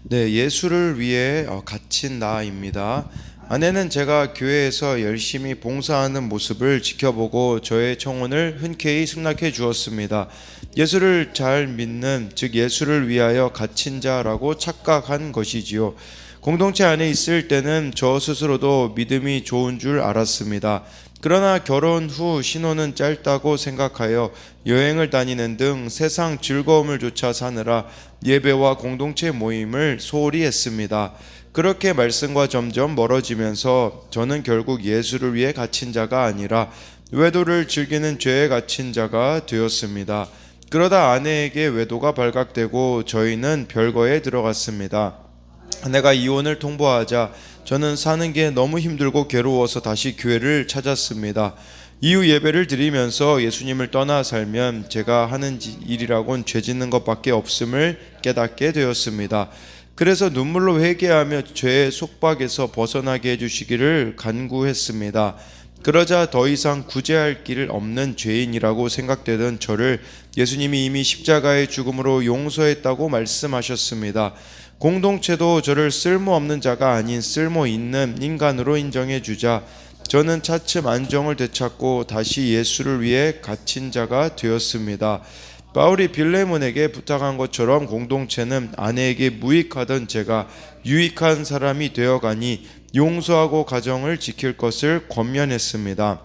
네, 예수를 위해 갇힌 나입니다. 아내는 제가 교회에서 열심히 봉사하는 모습을 지켜보고 저의 청혼을 흔쾌히 승낙해 주었습니다. 예수를 잘 믿는, 즉 예수를 위하여 갇힌 자라고 착각한 것이지요. 공동체 안에 있을 때는 저 스스로도 믿음이 좋은 줄 알았습니다. 그러나 결혼 후 신혼은 짧다고 생각하여 여행을 다니는 등 세상 즐거움을 조차 사느라 예배와 공동체 모임을 소홀히 했습니다. 그렇게 말씀과 점점 멀어지면서 저는 결국 예수를 위해 갇힌 자가 아니라 외도를 즐기는 죄에 갇힌 자가 되었습니다. 그러다 아내에게 외도가 발각되고 저희는 별거에 들어갔습니다. 아내가 이혼을 통보하자 저는 사는 게 너무 힘들고 괴로워서 다시 교회를 찾았습니다. 이후 예배를 드리면서 예수님을 떠나 살면 제가 하는 일이라곤 죄 짓는 것밖에 없음을 깨닫게 되었습니다. 그래서 눈물로 회개하며 죄의 속박에서 벗어나게 해주시기를 간구했습니다. 그러자 더 이상 구제할 길 없는 죄인이라고 생각되던 저를 예수님이 이미 십자가의 죽음으로 용서했다고 말씀하셨습니다. 공동체도 저를 쓸모없는 자가 아닌 쓸모 있는 인간으로 인정해 주자 저는 차츰 안정을 되찾고 다시 예수를 위해 갇힌 자가 되었습니다. 바울이 빌레몬에게 부탁한 것처럼 공동체는 아내에게 무익하던 제가 유익한 사람이 되어가니 용서하고 가정을 지킬 것을 권면했습니다.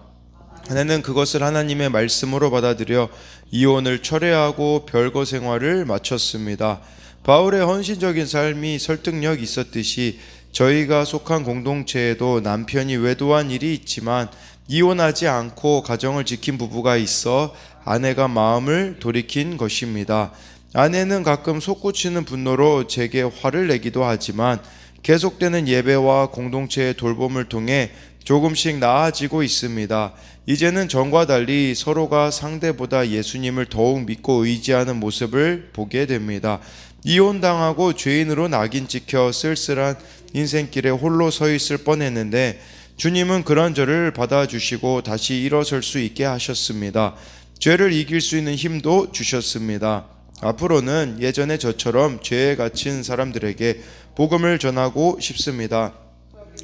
아내는 그것을 하나님의 말씀으로 받아들여 이혼을 철회하고 별거 생활을 마쳤습니다. 바울의 헌신적인 삶이 설득력 있었듯이 저희가 속한 공동체에도 남편이 외도한 일이 있지만 이혼하지 않고 가정을 지킨 부부가 있어 아내가 마음을 돌이킨 것입니다. 아내는 가끔 솟구치는 분노로 제게 화를 내기도 하지만 계속되는 예배와 공동체의 돌봄을 통해 조금씩 나아지고 있습니다. 이제는 전과 달리 서로가 상대보다 예수님을 더욱 믿고 의지하는 모습을 보게 됩니다. 이혼당하고 죄인으로 낙인 찍혀 쓸쓸한 인생길에 홀로 서 있을 뻔했는데 주님은 그런 저를 받아주시고 다시 일어설 수 있게 하셨습니다. 죄를 이길 수 있는 힘도 주셨습니다. 앞으로는 예전의 저처럼 죄에 갇힌 사람들에게 복음을 전하고 싶습니다.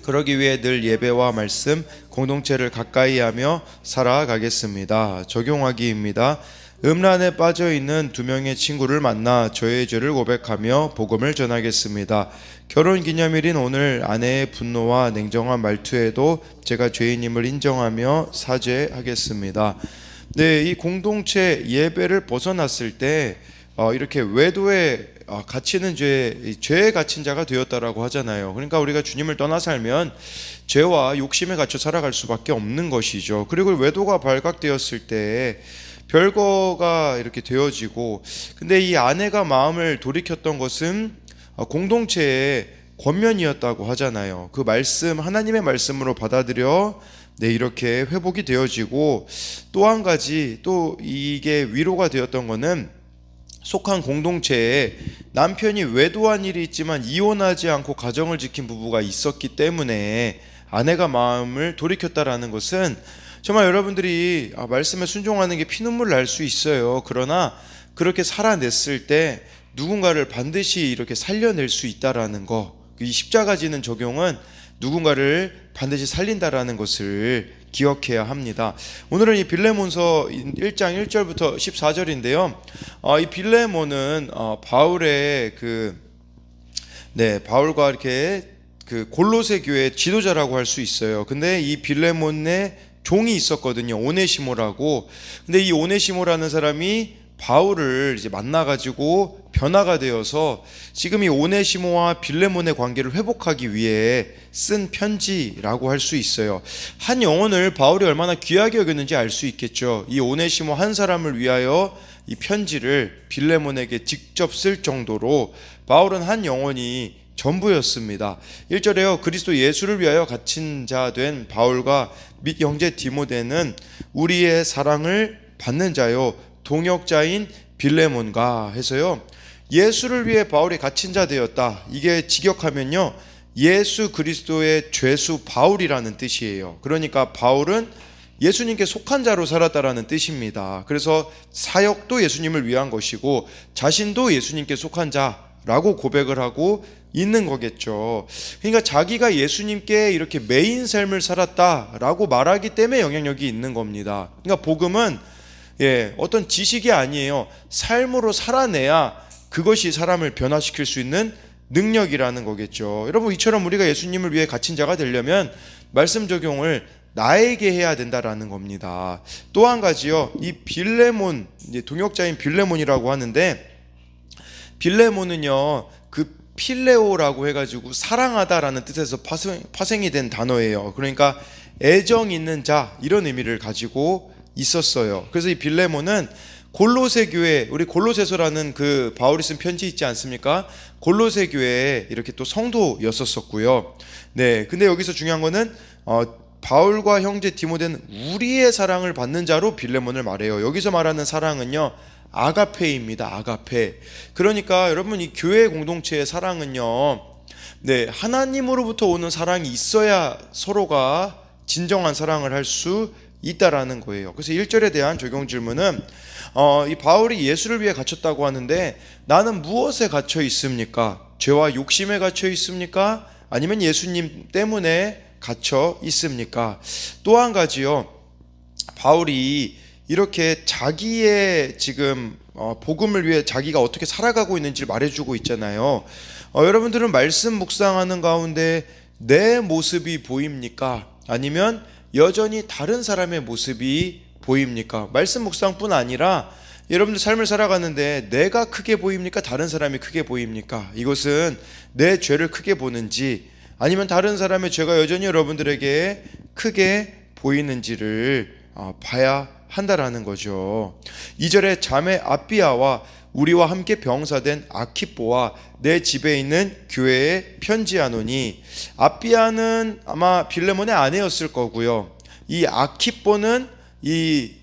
그러기 위해 늘 예배와 말씀, 공동체를 가까이 하며 살아가겠습니다. 적용하기입니다. 음란에 빠져있는 2명의 친구를 만나 저의 죄를 고백하며 복음을 전하겠습니다. 결혼기념일인 오늘 아내의 분노와 냉정한 말투에도 제가 죄인임을 인정하며 사죄하겠습니다. 네, 이 공동체 예배를 벗어났을 때 이렇게 외도에 갇히는 죄에 갇힌 자가 되었다라고 하잖아요. 그러니까 우리가 주님을 떠나 살면 죄와 욕심에 갇혀 살아갈 수밖에 없는 것이죠. 그리고 외도가 발각되었을 때 별거가 이렇게 되어지고, 근데 이 아내가 마음을 돌이켰던 것은 공동체의 권면이었다고 하잖아요. 그 말씀, 하나님의 말씀으로 받아들여 이렇게 회복이 되어지고, 또 한 가지 또 이게 위로가 되었던 것은 속한 공동체에 남편이 외도한 일이 있지만 이혼하지 않고 가정을 지킨 부부가 있었기 때문에 아내가 마음을 돌이켰다라는 것은 정말 여러분들이 말씀에 순종하는 게 피눈물 날 수 있어요. 그러나 그렇게 살아냈을 때 누군가를 반드시 이렇게 살려낼 수 있다라는 거, 이 십자가 지는 적용은 누군가를 반드시 살린다라는 것을 기억해야 합니다. 오늘은 이 빌레몬서 1장 1절부터 14절인데요. 이 빌레몬은 바울의 바울과 이렇게 골로새 교회 지도자라고 할 수 있어요. 근데 이 빌레몬의 종이 있었거든요. 오네시모라고. 근데 이 오네시모라는 사람이 바울을 이제 만나가지고 변화가 되어서 지금 이 오네시모와 빌레몬의 관계를 회복하기 위해 쓴 편지라고 할 수 있어요. 한 영혼을 바울이 얼마나 귀하게 여겼는지 알 수 있겠죠. 이 오네시모 한 사람을 위하여 이 편지를 빌레몬에게 직접 쓸 정도로 바울은 한 영혼이 전부였습니다. 1절에요. 그리스도 예수를 위하여 갇힌 자 된 바울과 및 형제 디모데는 우리의 사랑을 받는 자요 동역자인 빌레몬과 해서요. 예수를 위해 바울이 갇힌 자 되었다. 이게 직역하면요. 예수 그리스도의 죄수 바울이라는 뜻이에요. 그러니까 바울은 예수님께 속한 자로 살았다라는 뜻입니다. 그래서 사역도 예수님을 위한 것이고 자신도 예수님께 속한 자라고 고백을 하고 있는 거겠죠. 그러니까 자기가 예수님께 이렇게 매인 삶을 살았다라고 말하기 때문에 영향력이 있는 겁니다. 그러니까 복음은 어떤 지식이 아니에요. 삶으로 살아내야 그것이 사람을 변화시킬 수 있는 능력이라는 거겠죠. 여러분, 이처럼 우리가 예수님을 위해 갇힌 자가 되려면 말씀 적용을 나에게 해야 된다라는 겁니다. 또 한 가지요. 이 빌레몬, 동역자인 빌레몬이라고 하는데, 빌레몬은요, 그 필레오라고 해가지고 사랑하다라는 뜻에서 파생이 된 단어예요. 그러니까 애정 있는 자, 이런 의미를 가지고 있었어요. 그래서 이 빌레몬은 골로새 교회, 우리 골로새서라는 그 바울이 쓴 편지 있지 않습니까? 골로새 교회에 이렇게 또 성도였었고요. 네, 근데 여기서 중요한 거는 바울과 형제 디모데는 우리의 사랑을 받는 자로 빌레몬을 말해요. 여기서 말하는 사랑은요, 아가페입니다. 아가페. 그러니까 여러분, 이 교회 공동체의 사랑은요, 하나님으로부터 오는 사랑이 있어야 서로가 진정한 사랑을 할 수 있다라는 거예요. 그래서 1절에 대한 적용 질문은 이 바울이 예수를 위해 갇혔다고 하는데, 나는 무엇에 갇혀 있습니까? 죄와 욕심에 갇혀 있습니까? 아니면 예수님 때문에 갇혀 있습니까? 또 한 가지요, 바울이 이렇게 자기의 지금 복음을 위해 자기가 어떻게 살아가고 있는지를 말해주고 있잖아요. 여러분들은 말씀 묵상하는 가운데 내 모습이 보입니까? 아니면 여전히 다른 사람의 모습이 보입니까? 말씀 묵상뿐 아니라 여러분들 삶을 살아가는데 내가 크게 보입니까? 다른 사람이 크게 보입니까? 이것은 내 죄를 크게 보는지, 아니면 다른 사람의 죄가 여전히 여러분들에게 크게 보이는지를 봐야 한다라는 거죠. 2절에 자매 아비아와 우리와 함께 병사된 아키뽀와 내 집에 있는 교회에 편지하노니, 아비아는 아마 빌레몬의 아내였을 거고요. 이 아키뽀는 이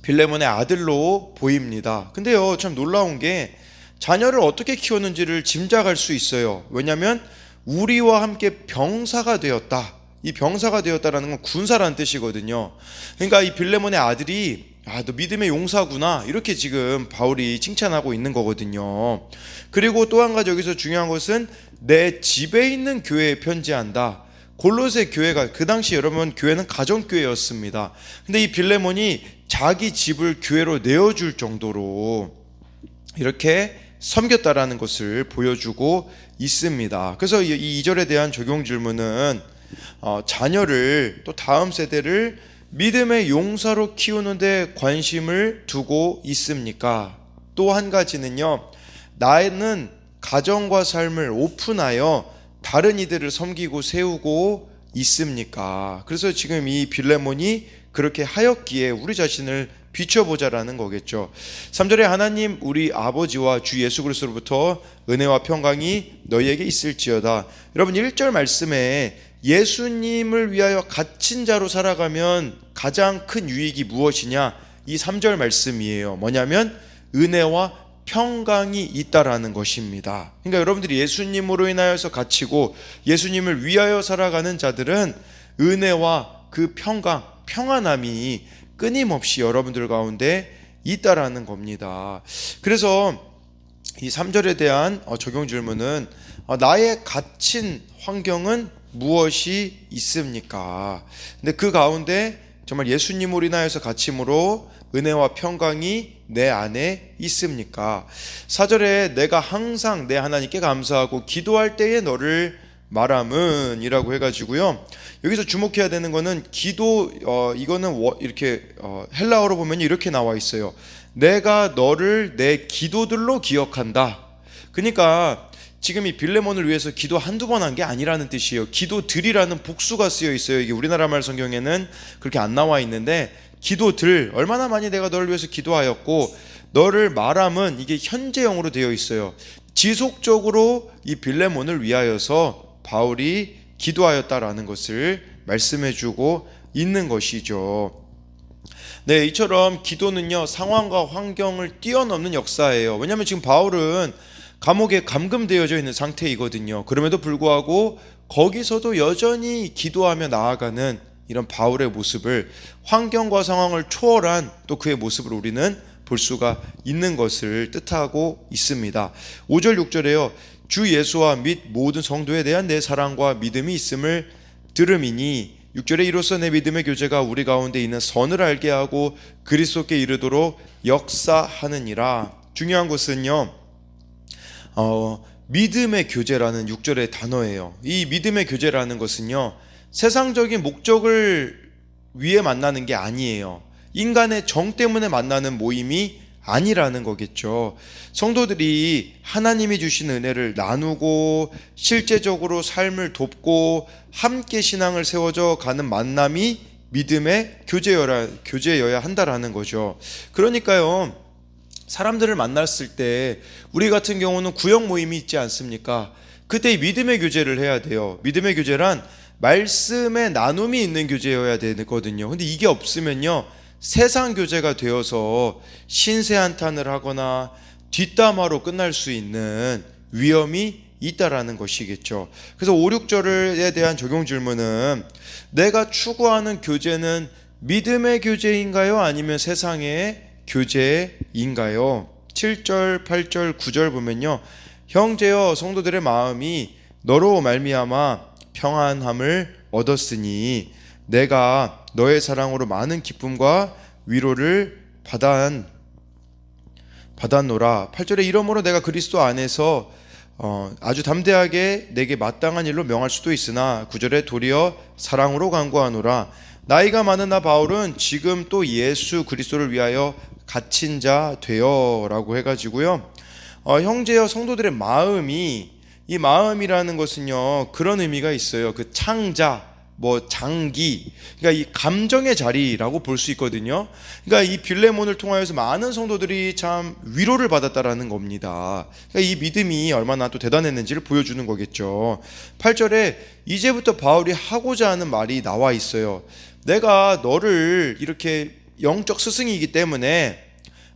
빌레몬의 아들로 보입니다. 근데요, 참 놀라운 게 자녀를 어떻게 키웠는지를 짐작할 수 있어요. 왜냐하면 우리와 함께 병사가 되었다. 이 병사가 되었다라는 건 군사라는 뜻이거든요. 그러니까 이 빌레몬의 아들이 너 믿음의 용사구나, 이렇게 지금 바울이 칭찬하고 있는 거거든요. 그리고 또 한 가지 여기서 중요한 것은 내 집에 있는 교회에 편지한다. 골로새 교회가 그 당시 여러분 교회는 가정교회였습니다. 근데 이 빌레몬이 자기 집을 교회로 내어줄 정도로 이렇게 섬겼다라는 것을 보여주고 있습니다. 그래서 이 2절에 대한 적용 질문은 자녀를, 또 다음 세대를 믿음의 용사로 키우는데 관심을 두고 있습니까? 또 한 가지는요, 나는 가정과 삶을 오픈하여 다른 이들을 섬기고 세우고 있습니까? 그래서 지금 이 빌레몬이 그렇게 하였기에 우리 자신을 비춰보자라는 거겠죠. 3절에 하나님 우리 아버지와 주 예수 그리스도로부터 은혜와 평강이 너희에게 있을지어다. 여러분, 1절 말씀에 예수님을 위하여 갇힌 자로 살아가면 가장 큰 유익이 무엇이냐? 이 3절 말씀이에요. 뭐냐면 은혜와 평강이 있다라는 것입니다. 그러니까 여러분들이 예수님으로 인하여서 갇히고 예수님을 위하여 살아가는 자들은 은혜와 그 평강, 평안함이 끊임없이 여러분들 가운데 있다라는 겁니다. 그래서 이 3절에 대한 적용 질문은 나의 갇힌 환경은 무엇이 있습니까? 근데 그 가운데 정말 예수님으로 인하여서 갇힘으로 은혜와 평강이 내 안에 있습니까? 4절에 내가 항상 내 하나님께 감사하고 기도할 때에 너를 말함은 이라고 해가지고요, 여기서 주목해야 되는 거는 기도, 이거는 이렇게 헬라어로 보면 이렇게 나와 있어요. 내가 너를 내 기도들로 기억한다. 그러니까 지금 이 빌레몬을 위해서 기도 한두 번 한 게 아니라는 뜻이에요. 기도들이라는 복수가 쓰여 있어요. 이게 우리나라 말 성경에는 그렇게 안 나와 있는데, 기도들, 얼마나 많이 내가 너를 위해서 기도하였고, 너를 말함은 이게 현재형으로 되어 있어요. 지속적으로 이 빌레몬을 위하여서 바울이 기도하였다라는 것을 말씀해주고 있는 것이죠. 네, 이처럼 기도는요, 상황과 환경을 뛰어넘는 역사예요. 왜냐하면 지금 바울은 감옥에 감금되어져 있는 상태이거든요. 그럼에도 불구하고 거기서도 여전히 기도하며 나아가는 이런 바울의 모습을, 환경과 상황을 초월한 또 그의 모습을 우리는 볼 수가 있는 것을 뜻하고 있습니다. 5절 6절에요. 주 예수와 및 모든 성도에 대한 내 사랑과 믿음이 있음을 들음이니 6절에 이로써 내 믿음의 교제가 우리 가운데 있는 선을 알게 하고 그리스도께 이르도록 역사하느니라. 중요한 것은요, 믿음의 교제라는 6절의 단어예요. 이 믿음의 교제라는 것은요, 세상적인 목적을 위해 만나는 게 아니에요. 인간의 정 때문에 만나는 모임이 아니라는 거겠죠. 성도들이 하나님이 주신 은혜를 나누고 실제적으로 삶을 돕고 함께 신앙을 세워져 가는 만남이 믿음의 교제여야 한다라는 거죠. 그러니까요, 사람들을 만났을 때 우리 같은 경우는 구역 모임이 있지 않습니까? 그때 이 믿음의 교제를 해야 돼요. 믿음의 교제란 말씀의 나눔이 있는 교제여야 되거든요. 근데 이게 없으면요, 세상 교제가 되어서 신세한탄을 하거나 뒷담화로 끝날 수 있는 위험이 있다라는 것이겠죠. 그래서 5, 6절에 대한 적용 질문은 내가 추구하는 교제는 믿음의 교제인가요? 아니면 세상의 교제인가요? 7절, 8절, 9절 보면요, 형제여 성도들의 마음이 너로 말미암아 평안함을 얻었으니 내가 너의 사랑으로 많은 기쁨과 위로를 받았노라. 8절에 이러므로 내가 그리스도 안에서 아주 담대하게 내게 마땅한 일로 명할 수도 있으나 9절에 도리어 사랑으로 간구하노라. 나이가 많은 나 바울은 지금 또 예수 그리스도를 위하여 갇힌 자 되어 라고 해가지고요, 형제여 성도들의 마음이, 이 마음이라는 것은요 그런 의미가 있어요. 그 창자, 장기, 그러니까 이 감정의 자리라고 볼 수 있거든요. 그러니까 이 빌레몬을 통하여서 많은 성도들이 참 위로를 받았다라는 겁니다. 그러니까 이 믿음이 얼마나 또 대단했는지를 보여주는 거겠죠. 8절에 이제부터 바울이 하고자 하는 말이 나와 있어요. 내가 너를 이렇게 영적 스승이기 때문에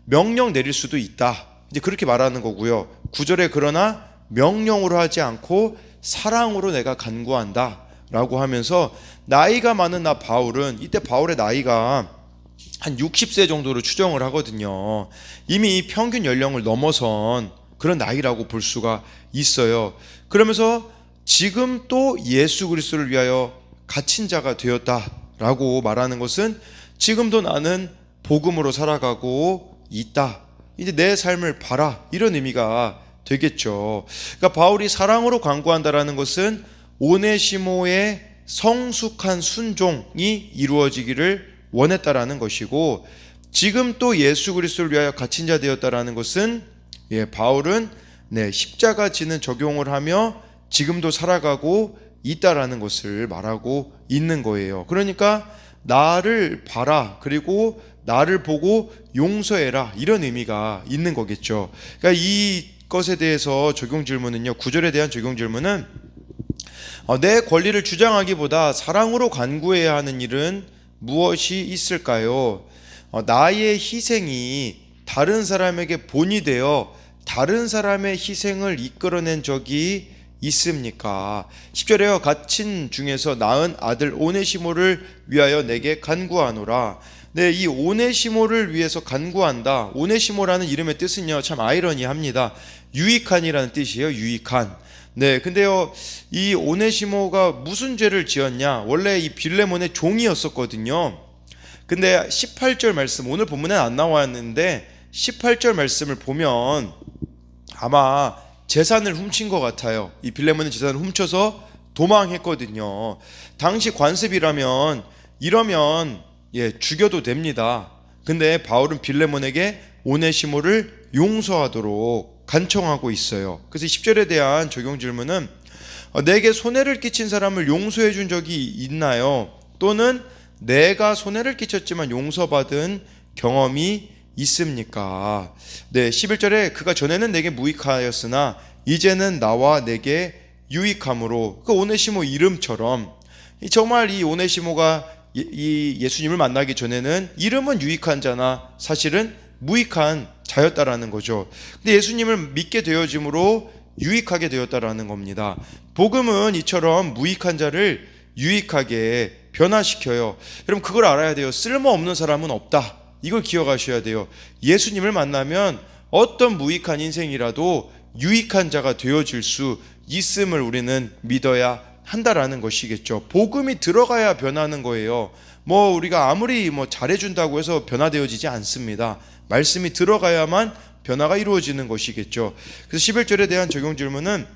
명령 내릴 수도 있다, 이제 그렇게 말하는 거고요. 9절에 그러나 명령으로 하지 않고 사랑으로 내가 간구한다 라고 하면서, 나이가 많은 나 바울은, 이때 바울의 나이가 한 60세 정도로 추정을 하거든요. 이미 평균 연령을 넘어선 그런 나이라고 볼 수가 있어요. 그러면서 지금 또 예수 그리스도를 위하여 갇힌 자가 되었다라고 말하는 것은 지금도 나는 복음으로 살아가고 있다, 이제 내 삶을 봐라, 이런 의미가 되겠죠. 그러니까 바울이 사랑으로 간구한다라는 것은 오네시모의 성숙한 순종이 이루어지기를 원했다라는 것이고, 지금 또 예수 그리스도를 위하여 갇힌 자 되었다라는 것은, 바울은 십자가 지는 적용을 하며 지금도 살아가고 있다라는 것을 말하고 있는 거예요. 그러니까 나를 봐라, 그리고 나를 보고 용서해라, 이런 의미가 있는 거겠죠. 그러니까 이것에 대해서 적용 질문은요, 9절에 대한 적용 질문은 내 권리를 주장하기보다 사랑으로 간구해야 하는 일은 무엇이 있을까요? 나의 희생이 다른 사람에게 본이 되어 다른 사람의 희생을 이끌어낸 적이 있습니까? 10절에요. 갇힌 중에서 낳은 아들 오네시모를 위하여 내게 간구하노라. 네, 이 오네시모를 위해서 간구한다. 오네시모라는 이름의 뜻은요, 참 아이러니합니다. 유익한이라는 뜻이에요. 유익한. 네, 근데요, 이 오네시모가 무슨 죄를 지었냐? 원래 이 빌레몬의 종이었었거든요. 근데 18절 말씀, 오늘 본문에 안 나왔는데 18절 말씀을 보면 아마 재산을 훔친 것 같아요. 이 빌레몬의 재산을 훔쳐서 도망했거든요. 당시 관습이라면 이러면 죽여도 됩니다. 근데 바울은 빌레몬에게 오네시모를 용서하도록 간청하고 있어요. 그래서 10절에 대한 적용 질문은 내게 손해를 끼친 사람을 용서해 준 적이 있나요? 또는 내가 손해를 끼쳤지만 용서받은 경험이 있습니까? 네, 11절에 그가 전에는 내게 무익하였으나 이제는 나와 내게 유익함으로, 그 오네시모 이름처럼 정말 이 오네시모가 이 예수님을 만나기 전에는 이름은 유익한 자나 사실은 무익한 자였다라는 거죠. 근데 예수님을 믿게 되어짐으로 유익하게 되었다라는 겁니다. 복음은 이처럼 무익한 자를 유익하게 변화시켜요. 여러분 그걸 알아야 돼요. 쓸모없는 사람은 없다. 이걸 기억하셔야 돼요. 예수님을 만나면 어떤 무익한 인생이라도 유익한 자가 되어질 수 있음을 우리는 믿어야 한다라는 것이겠죠. 복음이 들어가야 변하는 거예요. 우리가 아무리 잘해준다고 해서 변화되어지지 않습니다. 말씀이 들어가야만 변화가 이루어지는 것이겠죠. 그래서 11절에 대한 적용 질문은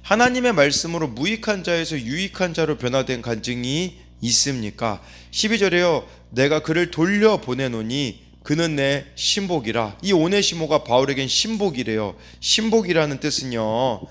하나님의 말씀으로 무익한 자에서 유익한 자로 변화된 간증이 있습니까? 12절에요. 내가 그를 돌려보내노니 그는 내 신복이라. 이 오네시모가 바울에겐 신복이래요. 신복이라는 뜻은요,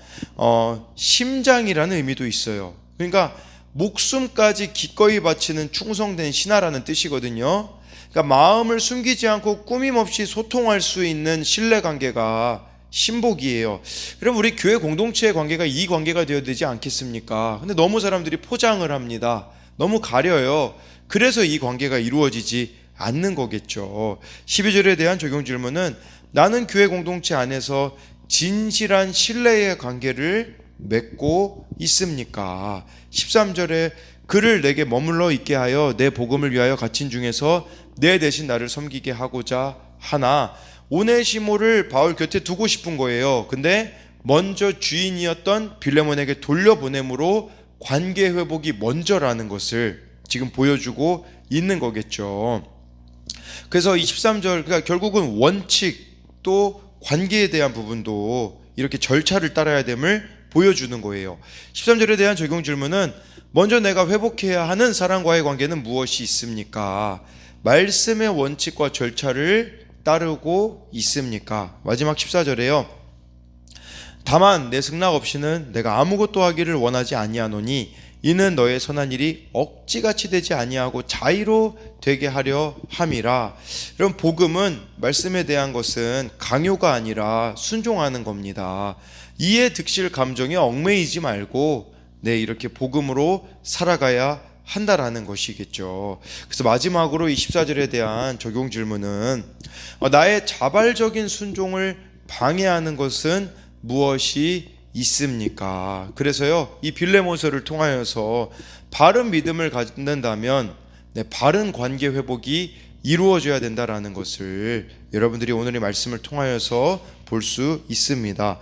심장이라는 의미도 있어요. 그러니까 목숨까지 기꺼이 바치는 충성된 신하라는 뜻이거든요. 그러니까 마음을 숨기지 않고 꾸밈없이 소통할 수 있는 신뢰관계가 신복이에요. 그럼 우리 교회 공동체의 관계가 이 관계가 되어야 되지 않겠습니까? 근데 너무 사람들이 포장을 합니다. 너무 가려요. 그래서 이 관계가 이루어지지 않는 거겠죠. 12절에 대한 적용 질문은 나는 교회 공동체 안에서 진실한 신뢰의 관계를 맺고 있습니까? 13절에 그를 내게 머물러 있게 하여 내 복음을 위하여 갇힌 중에서 내 대신 나를 섬기게 하고자 하나. 오네시모를 바울 곁에 두고 싶은 거예요. 근데 먼저 주인이었던 빌레몬에게 돌려보냄으로 관계 회복이 먼저라는 것을 지금 보여주고 있는 거겠죠. 그래서 23절, 그러니까 결국은 원칙 또 관계에 대한 부분도 이렇게 절차를 따라야 됨을 보여주는 거예요. 13절에 대한 적용 질문은 먼저 내가 회복해야 하는 사람과의 관계는 무엇이 있습니까? 말씀의 원칙과 절차를 따르고 있습니까? 마지막 14절에요. 다만 내 승낙 없이는 내가 아무것도 하기를 원하지 아니하노니 이는 너의 선한 일이 억지같이 되지 아니하고 자의로 되게 하려 함이라. 여러분, 복음은 말씀에 대한 것은 강요가 아니라 순종하는 겁니다. 이해 득실 감정에 얽매이지 말고 이렇게 복음으로 살아가야 한다라는 것이겠죠. 그래서 마지막으로 이 14절에 대한 적용 질문은 나의 자발적인 순종을 방해하는 것은 무엇이 있습니까? 그래서요, 이 빌레몬서를 통하여서 바른 믿음을 갖는다면 바른 관계 회복이 이루어져야 된다라는 것을 여러분들이 오늘의 말씀을 통하여서 볼 수 있습니다.